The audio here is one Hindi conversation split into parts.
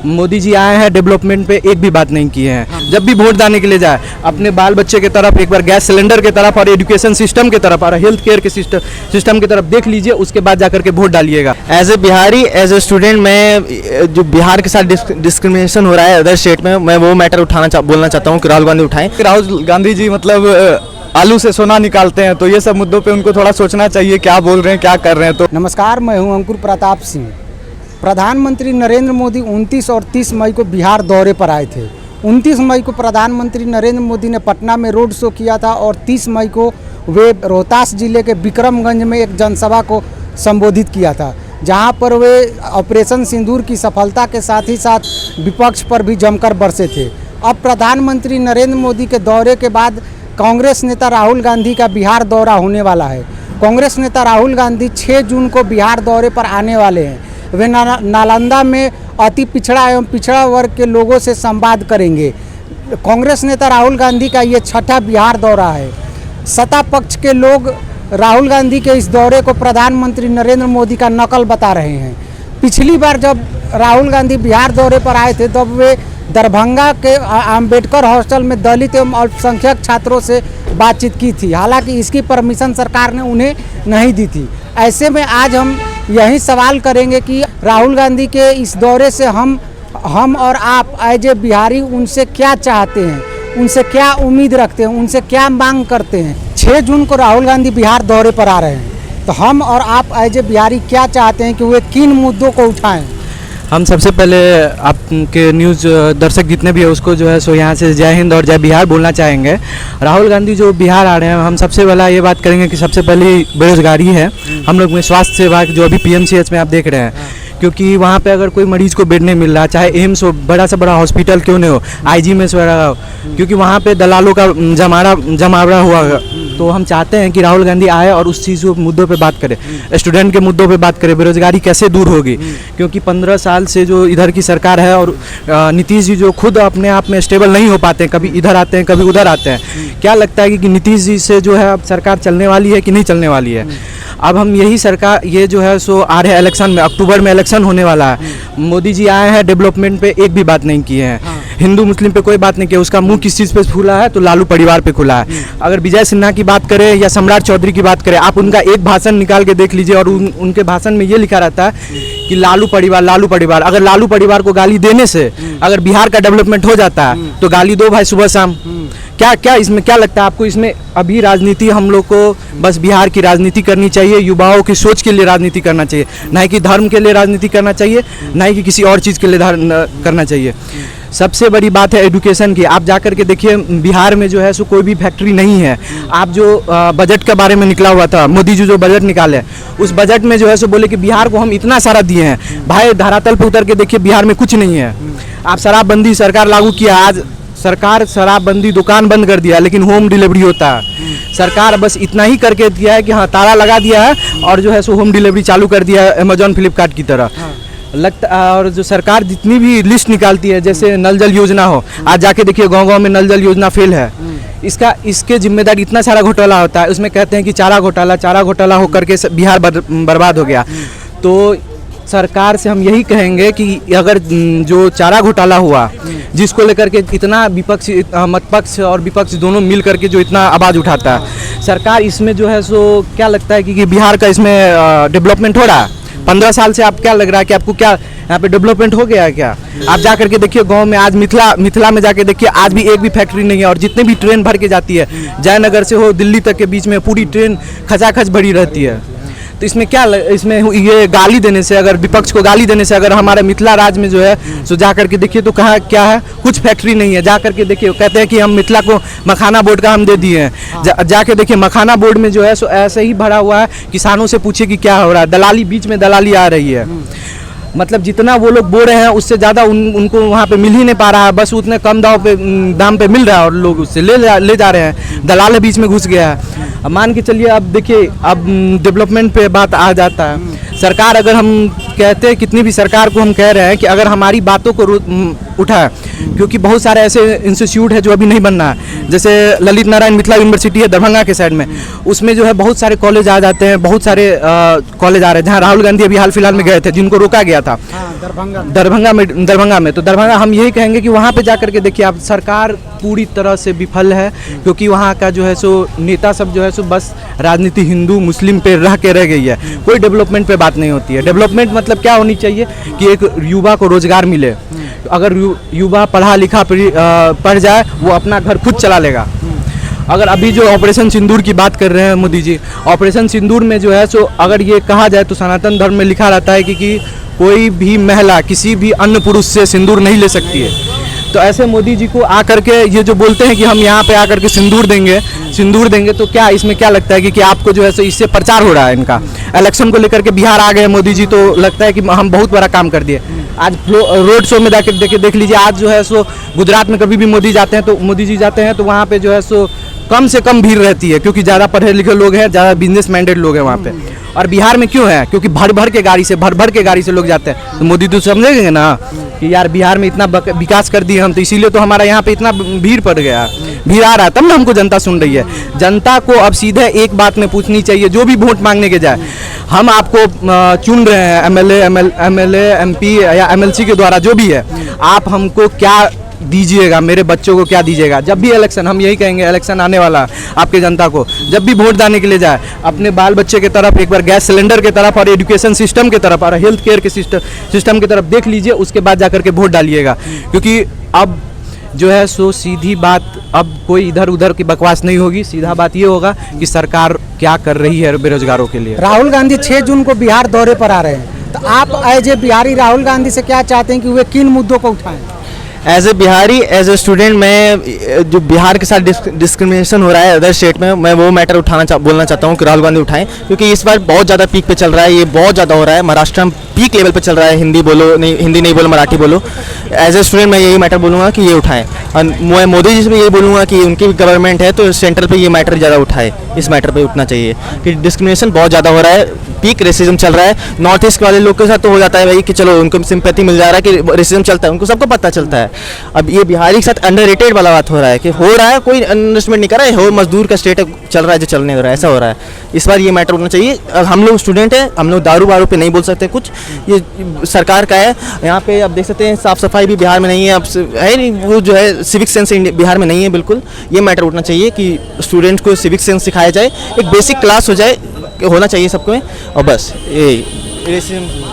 मोदी जी आए हैं, डेवलपमेंट पे एक भी बात नहीं किए हैं। जब भी वोट डालने के लिए जाए, अपने बाल बच्चे की तरफ एक बार, गैस सिलेंडर की तरफ और एजुकेशन सिस्टम की तरफ और हेल्थ केयर के सिस्टम की तरफ देख लीजिए, उसके बाद जाकर के वोट डालिएगा। As a Bihari, as a student, मैं जो बिहार के साथ डिस्क्रिमिनेशन हो रहा है अदर स्टेट में, मैं वो मैटर बोलना चाहता हूँ कि राहुल गांधी उठाएं। राहुल गांधी जी मतलब आलू से सोना निकालते हैं, तो ये सब मुद्दों पे उनको थोड़ा सोचना चाहिए, क्या बोल रहे हैं, क्या कर रहे हैं। तो नमस्कार, मैं हूं अंकुर प्रताप सिंह। प्रधानमंत्री नरेंद्र मोदी 29 और 30 मई को बिहार दौरे पर आए थे। 29 मई को प्रधानमंत्री नरेंद्र मोदी ने पटना में रोड शो किया था और 30 मई को वे रोहतास जिले के विक्रमगंज में एक जनसभा को संबोधित किया था, जहां पर वे ऑपरेशन सिंदूर की सफलता के साथ ही साथ विपक्ष पर भी जमकर बरसे थे। अब प्रधानमंत्री नरेंद्र मोदी के दौरे के बाद कांग्रेस नेता राहुल गांधी का बिहार दौरा होने वाला है। कांग्रेस नेता राहुल गांधी 6 जून को बिहार दौरे पर आने वाले हैं। वे नालंदा में अति पिछड़ा एवं पिछड़ा वर्ग के लोगों से संवाद करेंगे। कांग्रेस नेता राहुल गांधी का ये 6ठा बिहार दौरा है। सत्ता पक्ष के लोग राहुल गांधी के इस दौरे को प्रधानमंत्री नरेंद्र मोदी का नकल बता रहे हैं। पिछली बार जब राहुल गांधी बिहार दौरे पर आए थे, तब वे दरभंगा के अंबेडकर हॉस्टल में दलित एवं अल्पसंख्यक छात्रों से बातचीत की थी। हालांकि इसकी परमिशन सरकार ने उन्हें नहीं दी थी। ऐसे में आज हम यही सवाल करेंगे कि राहुल गांधी के इस दौरे से हम और आप एज ए बिहारी उनसे क्या चाहते हैं, उनसे क्या उम्मीद रखते हैं, उनसे क्या मांग करते हैं। 6 जून को राहुल गांधी बिहार दौरे पर आ रहे हैं, तो हम और आप एज ए बिहारी क्या चाहते हैं कि वे किन मुद्दों को उठाएं। हम सबसे पहले आपके न्यूज़ दर्शक जितने भी है उसको जो है सो यहाँ से जय हिंद और जय बिहार बोलना चाहेंगे। राहुल गांधी जो बिहार आ रहे हैं, हम सबसे पहला ये बात करेंगे कि सबसे पहले बेरोजगारी है हम लोग में। स्वास्थ्य सेवा जो अभी PMCH में आप देख रहे हैं, क्योंकि वहाँ पे अगर कोई मरीज को बेड नहीं मिल रहा, चाहे एम्स हो, बड़ा से बड़ा हॉस्पिटल क्यों नहीं हो, IG में हो, क्योंकि वहाँ पे दलालों का जमावड़ा हुआ है। तो हम चाहते हैं कि राहुल गांधी आए और उस चीज़ मुद्दों पे बात करें, स्टूडेंट के मुद्दों पे बात करें, बेरोजगारी कैसे दूर होगी। क्योंकि 15 साल से जो इधर की सरकार है और नीतीश जी जो खुद अपने आप में स्टेबल नहीं हो पाते हैं, कभी इधर आते हैं कभी उधर आते हैं। क्या लगता है कि नीतीश जी से जो है अब सरकार चलने वाली है कि नहीं चलने वाली है। अब हम यही सरकार, ये जो है सो आ रहे हैं इलेक्शन में, अक्टूबर में इलेक्शन होने वाला है। मोदी जी आए हैं, डेवलपमेंट पे एक भी बात नहीं किए हैं। हिंदू मुस्लिम पे कोई बात नहीं किया। उसका मुंह किस चीज़ पे खुला है, तो लालू परिवार पे खुला है। अगर विजय सिन्हा की बात करें या सम्राट चौधरी की बात करें, आप उनका एक भाषण निकाल के देख लीजिए और उनके भाषण में ये लिखा रहता है कि लालू परिवार, लालू परिवार। अगर लालू परिवार को गाली देने से अगर बिहार का डेवलपमेंट हो जाता है, तो गाली दो भाई सुबह शाम। क्या इसमें क्या लगता है आपको? इसमें अभी राजनीति हम लोग को बस बिहार की राजनीति करनी चाहिए, युवाओं की सोच के लिए राजनीति करना चाहिए, ना कि धर्म के लिए राजनीति करना चाहिए, ना कि किसी और चीज़ के लिए करना चाहिए। सबसे बड़ी बात है एजुकेशन की। आप जाकर के देखिए, बिहार में जो है सो कोई भी फैक्ट्री नहीं है। आप जो बजट के बारे में निकला हुआ था, मोदी जी जो बजट निकाले, उस बजट में जो है सो बोले कि बिहार को हम इतना सारा दिए हैं। भाई धरातल पे उतर के देखिए, बिहार में कुछ नहीं है। आप शराबबंदी सरकार लागू किया, आज सरकार शराबबंदी दुकान बंद कर दिया, लेकिन होम डिलीवरी होता है। सरकार बस इतना ही करके दिया है कि हाँ ताला लगा दिया है और जो है सो होम डिलीवरी चालू कर दिया है अमेजॉन फ्लिपकार्ट की तरह लगता। और जो सरकार जितनी भी लिस्ट निकालती है, जैसे नल जल योजना हो, आज जाके देखिए गांव-गांव में नल जल योजना फेल है। इसके जिम्मेदार इतना सारा घोटाला होता है। उसमें कहते हैं कि चारा घोटाला होकर के बिहार बर्बाद हो गया। तो सरकार से हम यही कहेंगे कि अगर जो चारा घोटाला हुआ, जिसको लेकर के इतना विपक्ष, मतपक्ष और विपक्ष दोनों मिल करके जो इतना आवाज़ उठाता है, सरकार इसमें जो है सो क्या लगता है कि बिहार का इसमें डेवलपमेंट हो रहा है? 15 साल से आप क्या लग रहा है कि आपको क्या यहाँ पे डेवलपमेंट हो गया है क्या? आप जा करके देखिए गांव में, आज मिथिला में जाके देखिए, आज भी एक भी फैक्ट्री नहीं है। और जितने भी ट्रेन भर के जाती है, जयनगर से हो दिल्ली तक के बीच में पूरी ट्रेन खचाखच भरी रहती है। तो इसमें क्या इसमें ये गाली देने से, अगर विपक्ष को गाली देने से, अगर हमारे मिथिला राज्य में जो है सो जा करके देखिए तो कहाँ क्या है, कुछ फैक्ट्री नहीं है। जा करके देखिए, कहते हैं कि हम मिथिला को मखाना बोर्ड का हम दे दिए हैं। जाके देखिए मखाना बोर्ड में जो है सो ऐसे ही भरा हुआ है। किसानों से पूछिए कि क्या हो रहा है, दलाली, बीच में दलाली आ रही है। मतलब जितना वो लोग बोल रहे हैं उससे ज़्यादा उनको वहाँ पे मिल ही नहीं पा रहा है। बस उतने कम दाम पे मिल रहा है और लोग उससे ले जा रहे हैं। दलाल बीच में घुस गया है। अब मान के चलिए, अब देखिए, अब डेवलपमेंट पे बात आ जाता है। सरकार, अगर हम कहते हैं, कितनी भी सरकार को हम कह रहे हैं कि अगर हमारी बातों को उठा है, क्योंकि बहुत सारे ऐसे इंस्टीट्यूट है जो अभी नहीं बनना है। जैसे ललित नारायण मिथिला यूनिवर्सिटी है दरभंगा के साइड में, उसमें जो है बहुत सारे कॉलेज आ जाते हैं, बहुत सारे कॉलेज आ रहे हैं जहाँ राहुल गांधी अभी हाल फिलहाल में गए थे, जिनको रोका गया था दरभंगा में। तो दरभंगा हम यही कहेंगे कि वहाँ पे जाकर के देखिए आप, सरकार पूरी तरह से विफल है, क्योंकि वहाँ का जो है सो नेता सब जो है सो बस राजनीति हिंदू मुस्लिम पे रह गई है, कोई डेवलपमेंट पे बात नहीं होती है। डेवलपमेंट मतलब क्या होनी चाहिए कि एक युवा को रोजगार मिले, अगर युवा पढ़ा लिखा पढ़ जाए वो अपना घर खुद चला लेगा। अगर अभी जो ऑपरेशन सिंदूर की बात कर रहे हैं मोदी जी, ऑपरेशन सिंदूर में जो है सो अगर ये कहा जाए तो सनातन धर्म में लिखा रहता है कि कोई भी महिला किसी भी अन्य पुरुष से सिंदूर नहीं ले सकती है। तो ऐसे मोदी जी को आकर के ये जो बोलते हैं कि हम यहाँ पे आकर के सिंदूर देंगे तो क्या इसमें क्या लगता है कि आपको जो है सो इससे प्रचार हो रहा है इनका। इलेक्शन को लेकर के बिहार आ गए मोदी जी, तो लगता है कि हम बहुत बड़ा काम कर दिए। आज रोड शो में जाकर देख लीजिए, आज जो है सो गुजरात में कभी भी मोदी जी जाते हैं तो वहाँ पे जो है सो कम से कम भीड़ रहती है, क्योंकि ज़्यादा पढ़े लिखे लोग हैं, ज़्यादा बिजनेस माइंडेड लोग हैं वहाँ पे। और बिहार में क्यों है? क्योंकि भर भर के गाड़ी से लोग जाते हैं। तो मोदी तो समझेंगे ना कि यार बिहार में इतना विकास कर दिए हम, तो इसीलिए तो हमारा यहाँ पे इतना भीड़ पड़ गया, भीड़ आ रहा है, तब ना हमको जनता सुन रही है। जनता को अब सीधे एक बात में पूछनी चाहिए, जो भी वोट मांगने के जाए, हम आपको चुन रहे हैं एमएलए एमपी या एमएलसी के द्वारा, जो भी है, आप हमको क्या दीजिएगा, मेरे बच्चों को क्या दीजिएगा। जब भी इलेक्शन, हम यही कहेंगे, इलेक्शन आने वाला आपके जनता को, जब भी वोट डालने के लिए जाए, अपने बाल बच्चे की तरफ एक बार, गैस सिलेंडर की तरफ और एजुकेशन सिस्टम की तरफ और हेल्थ केयर के सिस्टम की तरफ देख लीजिए, उसके बाद जाकर के वोट डालिएगा। क्योंकि अब जो है सो सीधी बात, अब कोई इधर उधर की बकवास नहीं होगी, सीधा बात ये होगा कि सरकार क्या कर रही है बेरोजगारों के लिए। राहुल गांधी 6 जून को बिहार दौरे पर आ रहे हैं, तो आप एज ए बिहारी राहुल गांधी से क्या चाहते हैं कि वे किन मुद्दों को उठाएं? As a Bihari, as a student, मैं जो बिहार के साथ डिस्क्रिमिनेशन हो रहा है अदर स्टेट में, मैं वो मैटर बोलना चाहता हूँ कि राहुल गांधी उठाएं, क्योंकि इस बार बहुत ज़्यादा पीक पे चल रहा है, ये बहुत ज़्यादा हो रहा है। महाराष्ट्र में पीक लेवल पे चल रहा है, हिंदी नहीं बोलो मराठी बोलो। एज ए स्टूडेंट मैं यही मैटर बोलूँगा कि ये उठाएं, और मैं मोदी जी से भी यही बोलूँगा कि उनकी गवर्नमेंट है तो सेंट्रल पे ये मैटर ज़्यादा उठाए, इस मैटर पे उठना चाहिए कि डिस्क्रिमिनेशन बहुत ज़्यादा हो रहा है, पीक रेसिज्म चल रहा है। नॉर्थ ईस्ट वाले लोग के साथ तो हो जाता है भाई कि चलो उनको सिंपैथी मिल जा रहा है कि रेसिज्म चलता है, उनको सबको पता चलता है। अब ये बिहारी के साथ अंडररेटेड वाला बात हो रहा है कि हो रहा है, कोई अंडरस्टैंड नहीं कर रहा है, हो मजदूर का स्टेट चल रहा है जो चलने हो रहा है, ऐसा हो रहा है। इस बार ये मैटर होना चाहिए। हम लोग स्टूडेंट हैं, हम लोग दारू वारू पे नहीं बोल सकते कुछ, ये सरकार का है। यहाँ पे आप देख सकते हैं साफ सफाई भी बिहार में नहीं है, अब है नहीं, वो जो है सिविक सेंस बिहार में नहीं है बिल्कुल। ये मैटर उठना चाहिए कि स्टूडेंट को सिविक सेंस सिखाया जाए, एक बेसिक क्लास हो जाए, होना चाहिए सबको में, और बस यही।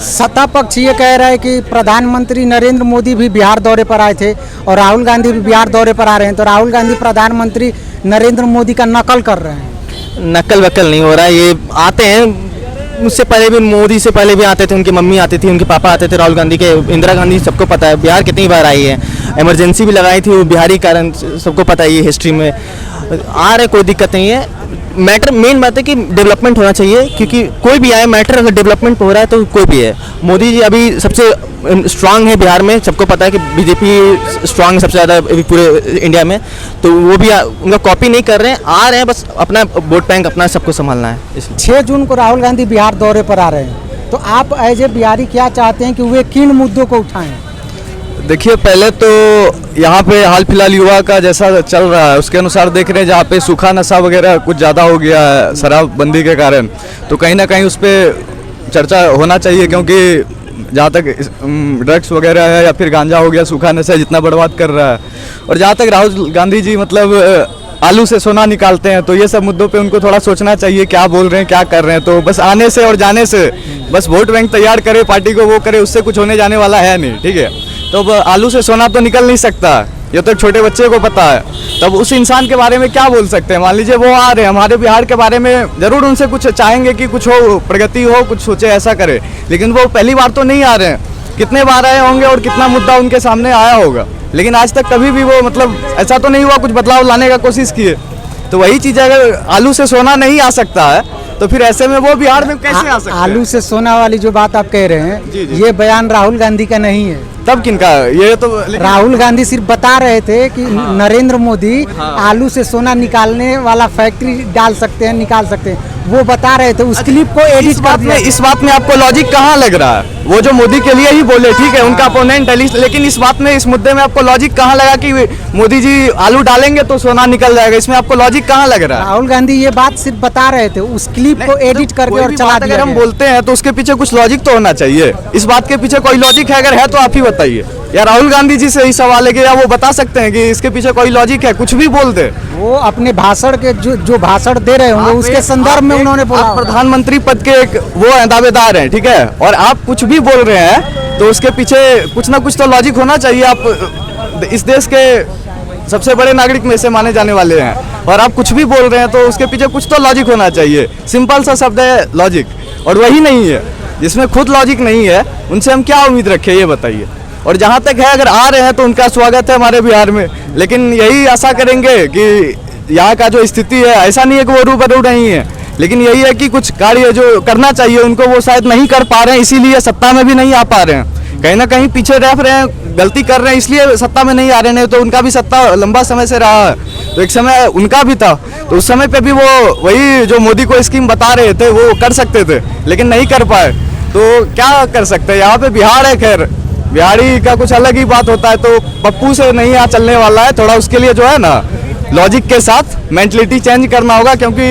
सत्ता पक्ष ये कह रहा है कि प्रधानमंत्री नरेंद्र मोदी भी बिहार दौरे पर आए थे और राहुल गांधी भी बिहार दौरे पर आ रहे हैं, तो राहुल गांधी प्रधानमंत्री नरेंद्र मोदी का नकल कर रहे हैं। नकल वकल नहीं हो रहा है, ये आते हैं, मुझसे पहले भी, मोदी से पहले भी आते थे, उनकी मम्मी आती थी, उनके पापा आते थे, राहुल गांधी के, इंदिरा गांधी, सबको पता है बिहार कितनी बार आई है, इमरजेंसी भी लगाई थी वो बिहारी कारण, सबको पता है, ये हिस्ट्री में आ रहे, कोई दिक्कत नहीं है। मैटर मेन बात है कि डेवलपमेंट होना चाहिए, क्योंकि कोई भी आए, मैटर अगर डेवलपमेंट हो रहा है तो कोई भी है। मोदी जी अभी सबसे स्ट्रांग है बिहार में, सबको पता है कि बीजेपी स्ट्रांग है सबसे ज़्यादा पूरे इंडिया में, तो वो भी उनका कॉपी नहीं कर रहे हैं, आ रहे हैं, बस अपना वोट बैंक अपना सबको संभालना है। 6 जून को राहुल गांधी बिहार दौरे पर आ रहे हैं, तो आप एज ए बिहारी क्या चाहते हैं कि वे किन मुद्दों को उठाएं? देखिए, पहले तो यहाँ पे हाल फिलहाल युवा का जैसा चल रहा है उसके अनुसार देख रहे हैं, जहाँ पे सूखा नशा वगैरह कुछ ज़्यादा हो गया है शराबबंदी के कारण, तो कहीं ना कहीं उस पर चर्चा होना चाहिए, क्योंकि जहाँ तक ड्रग्स वगैरह है या फिर गांजा हो गया, सूखा नशा जितना बर्बाद कर रहा है, और जहाँ तक राहुल गांधी जी मतलब आलू से सोना निकालते हैं, तो ये सब मुद्दों पे उनको थोड़ा सोचना चाहिए, क्या बोल रहे हैं, क्या कर रहे हैं। तो बस आने से और जाने से बस वोट बैंक तैयार करे, पार्टी को वो करे, उससे कुछ होने जाने वाला है नहीं, ठीक है। तो आलू से सोना तो निकल नहीं सकता, ये तो छोटे बच्चे को पता है। तब उस इंसान के बारे में क्या बोल सकते हैं? मान लीजिए वो आ रहे हैं हमारे बिहार के बारे में, जरूर उनसे कुछ चाहेंगे कि कुछ हो, प्रगति हो, कुछ सोचे, ऐसा करे, लेकिन वो पहली बार तो नहीं आ रहे हैं, कितने बार आए होंगे और कितना मुद्दा उनके सामने आया होगा, लेकिन आज तक कभी भी वो मतलब ऐसा तो नहीं हुआ कुछ बदलाव लाने का कोशिश किए। तो वही चीज़, अगर आलू से सोना नहीं आ सकता है तो फिर ऐसे में वो बिहार में कैसे आ सकते हैं? आलू से सोना वाली जो बात आप कह रहे हैं, जी, जी। ये बयान राहुल गांधी का नहीं है। तब किनका? ये तो राहुल गांधी सिर्फ बता रहे थे कि नरेंद्र मोदी आलू से सोना निकालने वाला फैक्ट्री डाल सकते हैं, निकाल सकते हैं, वो बता रहे थे। उस क्लिप को एडिट कर दिया। इस बात में आपको लॉजिक कहाँ लग रहा है? वो जो मोदी के लिए ही बोले, ठीक है, उनका अपोनेंट है, लेकिन इस बात में, इस मुद्दे में आपको लॉजिक कहाँ लगा कि मोदी जी आलू डालेंगे तो सोना निकल जाएगा? इसमें आपको लॉजिक कहाँ लग रहा है? राहुल गांधी ये बात सिर्फ बता रहे थे, उस क्लिप को एडिट करके और चला दिया। अगर हम बोलते हैं तो उसके पीछे कुछ लॉजिक तो होना चाहिए। इस बात के पीछे कोई लॉजिक है? अगर है तो आप ही बताइए, या राहुल गांधी जी से ही सवाल है कि या वो बता सकते हैं कि इसके पीछे कोई लॉजिक है? कुछ भी बोल दे। वो अपने भाषण के जो भाषण दे रहे होंगे उसके संदर्भ में उन्होंने बोला। आप प्रधानमंत्री पद के एक वो हैं, दावेदार हैं, ठीक है, और आप कुछ भी बोल रहे हैं तो उसके पीछे कुछ ना कुछ तो लॉजिक होना चाहिए। आप इस देश के सबसे बड़े नागरिक में से माने जाने वाले हैं और आप कुछ भी बोल रहे हैं तो उसके पीछे कुछ तो लॉजिक होना चाहिए। सिंपल सा शब्द है लॉजिक, और वही नहीं है। जिसमें खुद लॉजिक नहीं है उनसे हम क्या उम्मीद रखें, ये बताइए। और जहाँ तक है, अगर आ रहे हैं तो उनका स्वागत है हमारे बिहार में, लेकिन यही आशा करेंगे कि यहाँ का जो स्थिति है, ऐसा नहीं है कि वो रूबरू नहीं है, लेकिन यही है कि कुछ कार्य जो करना चाहिए उनको वो शायद नहीं कर पा रहे हैं, इसीलिए सत्ता में भी नहीं आ पा रहे हैं। कहीं ना कहीं पीछे रह रहे हैं, गलती कर रहे हैं, इसलिए सत्ता में नहीं आ रहे हैं। तो उनका भी सत्ता लंबा समय से रहा है, तो एक समय उनका भी था, तो उस समय पे भी वो वही जो मोदी को स्कीम बता रहे थे वो कर सकते थे, लेकिन नहीं कर पाए। तो क्या कर सकते हैं? यहाँ पे बिहार है, खैर बिहारी का कुछ अलग ही बात होता है, तो पप्पू से नहीं यहाँ चलने वाला है। थोड़ा उसके लिए जो है ना, लॉजिक के साथ मेंटलिटी चेंज करना होगा, क्योंकि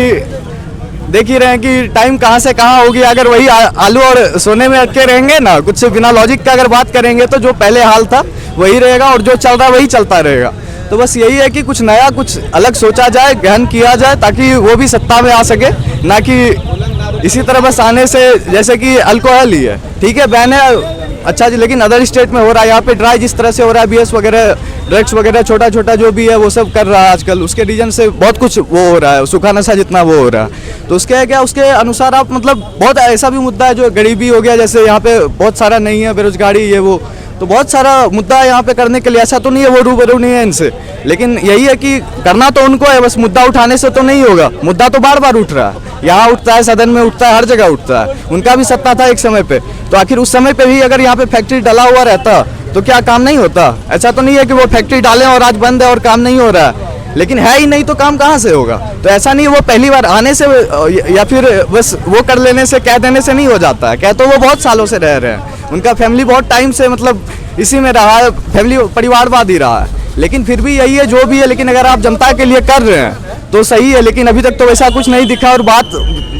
देख ही रहे हैं कि टाइम कहाँ से कहाँ होगी। अगर वही आलू और सोने में अटके रहेंगे ना, कुछ से बिना लॉजिक का अगर बात करेंगे तो जो पहले हाल था वही रहेगा और जो चल रहा है वही चलता रहेगा। तो बस यही है कि कुछ नया, कुछ अलग सोचा जाए, गहन किया जाए, ताकि वो भी सत्ता में आ सके, ना कि इसी तरह बस आने से। जैसे कि अल्कोहल ही है, ठीक है, बैन है, अच्छा जी, लेकिन अदर स्टेट में हो रहा है, यहाँ पे ड्राई जिस तरह से हो रहा है, बीएस वगैरह, ड्रग्स वगैरह, छोटा छोटा जो भी है वो सब कर रहा है आजकल, उसके रीजन से बहुत कुछ वो हो रहा है, सूखा नशा जितना वो हो रहा है। तो उसके क्या, उसके अनुसार आप मतलब बहुत ऐसा भी मुद्दा है जो गरीबी हो गया, जैसे यहाँ पे बहुत सारा नहीं है, बेरोजगारी, ये वो, तो बहुत सारा मुद्दा है यहाँ पे करने के लिए। ऐसा तो नहीं है वो रूबरू नहीं है इनसे, लेकिन यही है कि करना तो उनको है, बस मुद्दा उठाने से तो नहीं होगा। मुद्दा तो बार बार उठ रहा है, यहाँ उठता है, सदन में उठता है, हर जगह उठता है। उनका भी सत्ता था एक समय पे, तो आखिर उस समय पे भी अगर यहाँ पे फैक्ट्री डला हुआ रहता तो क्या काम नहीं होता? ऐसा तो नहीं है कि वो फैक्ट्री डाले और आज बंद है और काम नहीं हो रहा है, लेकिन है ही नहीं तो काम कहाँ से होगा? तो ऐसा नहीं है वो पहली बार आने से या फिर बस वो कर लेने से, कह देने से नहीं हो जाता है। कह तो वो बहुत सालों से रह रहे हैं, उनका फैमिली बहुत टाइम से मतलब इसी में रहा है, फैमिली परिवारवाद ही रहा है, लेकिन फिर भी यही है जो भी है। लेकिन अगर आप जनता के लिए कर रहे हैं तो सही है, लेकिन अभी तक तो वैसा कुछ नहीं दिखा, और बात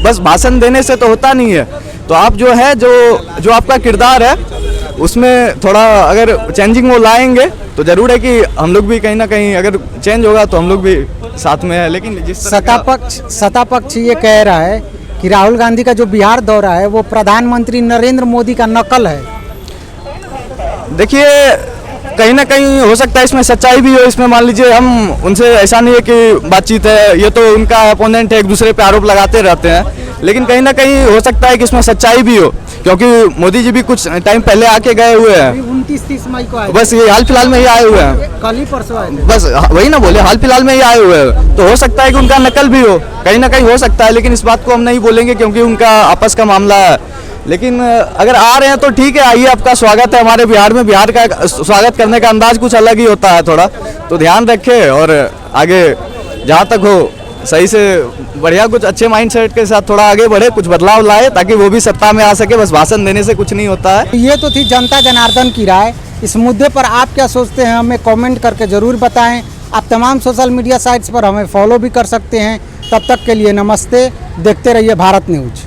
बस भाषण देने से तो होता नहीं है। तो आप जो है, जो आपका किरदार है उसमें थोड़ा अगर चेंजिंग वो लाएंगे तो जरूर है कि हम लोग भी कहीं ना कहीं अगर चेंज होगा तो हम लोग भी साथ में है। लेकिन जिस सत्ता पक्ष ये कह रहा है कि राहुल गांधी का जो बिहार दौरा है वो प्रधानमंत्री नरेंद्र मोदी का नकल है। देखिए, कहीं ना कहीं हो सकता है इसमें सच्चाई भी हो। इसमें मान लीजिए हम उनसे, ऐसा नहीं है कि बातचीत है, ये तो उनका अपोनेंट है, एक दूसरे पे आरोप लगाते रहते हैं, लेकिन कहीं ना कहीं हो सकता है कि इसमें सच्चाई भी हो, क्योंकि मोदी जी भी कुछ टाइम पहले आके गए हुए हैं। 29-30 मई को आए, बस ये हाल फिलहाल में ही आए हुए हैं, कल ही परसों आए थे। बस वही ना बोले, हाल फिलहाल में ही आए हुए हैं। तो हो सकता है कि उनका नकल भी हो, कहीं ना कहीं हो सकता है, लेकिन इस बात को हम नहीं बोलेंगे क्योंकि उनका आपस का मामला है। लेकिन अगर आ रहे हैं तो ठीक है, आइए, आपका स्वागत है हमारे बिहार में। बिहार का स्वागत करने का अंदाज कुछ अलग ही होता है थोड़ा, तो ध्यान रखें और आगे जहाँ तक हो सही से बढ़िया कुछ अच्छे माइंडसेट के साथ थोड़ा आगे बढ़े, कुछ बदलाव लाए, ताकि वो भी सत्ता में आ सके। बस भाषण देने से कुछ नहीं होता है। ये तो थी जनता जनार्दन की राय। इस मुद्दे पर आप क्या सोचते हैं, हमें कमेंट करके ज़रूर बताएं। आप तमाम सोशल मीडिया साइट्स पर हमें फॉलो भी कर सकते हैं। तब तक के लिए नमस्ते, देखते रहिए भारत न्यूज।